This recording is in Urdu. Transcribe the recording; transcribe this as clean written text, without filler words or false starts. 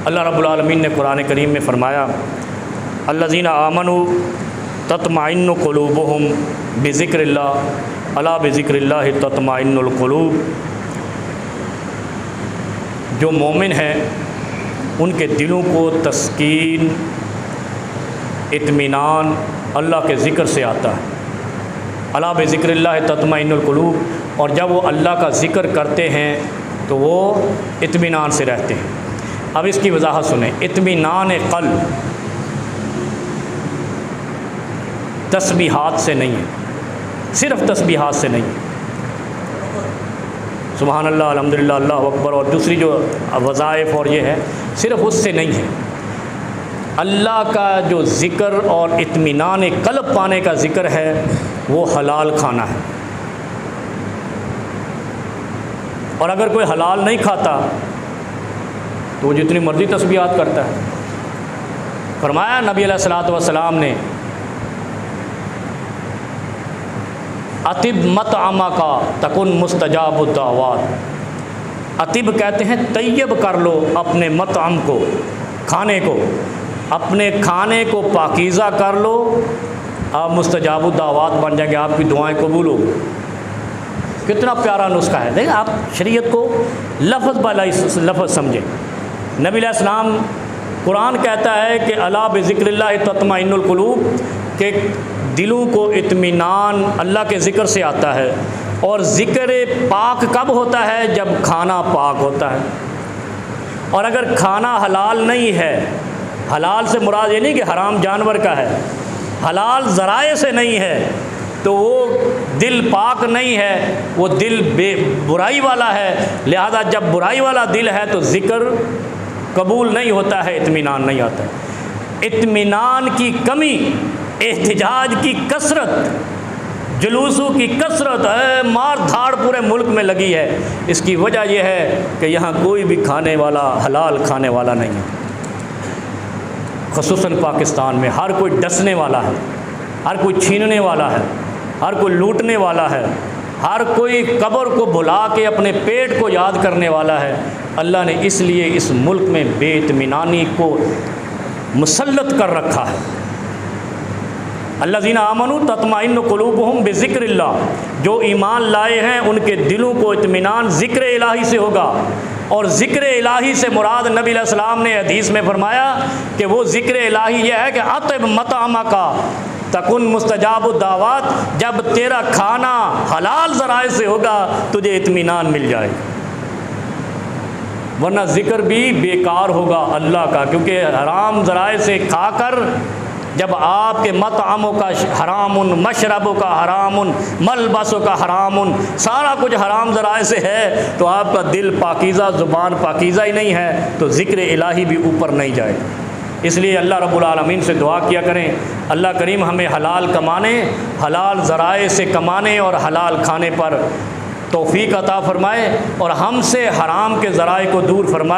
اللہ رب العالمین نے قرآن کریم میں فرمایا الذین آمنوا تطمئن قلوبہم بذکر اللہ الا بذکر اللہ تطمئن القلوب، جو مومن ہیں ان کے دلوں کو تسکین اطمینان اللہ کے ذکر سے آتا ہے۔ الا بذکر اللہ تطمئن القلوب، اور جب وہ اللہ کا ذکر کرتے ہیں تو وہ اطمینان سے رہتے ہیں۔ اب اس کی وضاحت سنیں، اطمینان قلب تسبیحات سے نہیں ہے، صرف تسبیحات سے نہیں ہے، سبحان اللہ الحمدللہ اللہ اکبر اور دوسری جو وظائف اور یہ ہے، صرف اس سے نہیں ہے۔ اللہ کا جو ذکر اور اطمینان قلب پانے کا ذکر ہے وہ حلال کھانا ہے، اور اگر کوئی حلال نہیں کھاتا تو وہ جتنی مرضی تسبیحات کرتا ہے۔ فرمایا نبی علیہ الصلوۃ والسلام نے اطب مطعمک تکن مستجاب الدعوات، اطب کہتے ہیں طیب کر لو اپنے مطعم کو، کھانے کو، اپنے کھانے کو پاکیزہ کر لو، آپ مستجاب الدعوات بن جائیں گے، آپ کی دعائیں قبول ہو۔ کتنا پیارا نسخہ ہے، دیکھیں آپ شریعت کو لفظ بہ لفظ سمجھیں۔ نبی علیہ السلام، قرآن کہتا ہے کہ الا بذکر اللہ تطمئن القلوب، کہ دلوں کو اطمینان اللہ کے ذکر سے آتا ہے، اور ذکر پاک کب ہوتا ہے؟ جب کھانا پاک ہوتا ہے۔ اور اگر کھانا حلال نہیں ہے، حلال سے مراد یہ نہیں کہ حرام جانور کا ہے، حلال ذرائع سے نہیں ہے، تو وہ دل پاک نہیں ہے، وہ دل برائی والا ہے۔ لہذا جب برائی والا دل ہے تو ذکر قبول نہیں ہوتا ہے، اطمینان نہیں آتا ہے۔ اطمینان کی کمی، احتجاج کی کثرت، جلوسوں کی کثرت ہے، مار دھاڑ پورے ملک میں لگی ہے، اس کی وجہ یہ ہے کہ یہاں کوئی بھی کھانے والا حلال کھانے والا نہیں ہے۔ خصوصاً پاکستان میں ہر کوئی ڈسنے والا ہے، ہر کوئی چھیننے والا ہے، ہر کوئی لوٹنے والا ہے، ہر کوئی قبر کو بھلا کے اپنے پیٹ کو یاد کرنے والا ہے۔ اللہ نے اس لیے اس ملک میں بے اطمینانی کو مسلط کر رکھا ہے۔ الذین آمنوا تطمئن قلوبہم بذکر اللہ، جو ایمان لائے ہیں ان کے دلوں کو اطمینان ذکر الہی سے ہوگا، اور ذکر الہی سے مراد نبی علیہ السلام نے حدیث میں فرمایا کہ وہ ذکر الہی یہ ہے کہ اطب مطعمک تکن مستجاب الدعوات، جب تیرا کھانا حلال ذرائع سے ہوگا تجھے اطمینان مل جائے، ورنہ ذکر بھی بیکار ہوگا اللہ کا، کیونکہ حرام ذرائع سے کھا کر جب آپ کے مطعموں کا حرام، مشربوں کا حرام، ملبسوں کا حرام، سارا کچھ حرام ذرائع سے ہے، تو آپ کا دل پاکیزہ، زبان پاکیزہ ہی نہیں ہے، تو ذکر الہی بھی اوپر نہیں جائے۔ اس لیے اللہ رب العالمین سے دعا کیا کریں، اللہ کریم ہمیں حلال کمانے، حلال ذرائع سے کمانے اور حلال کھانے پر توفیق عطا فرمائے، اور ہم سے حرام کے ذرائع کو دور فرمائے۔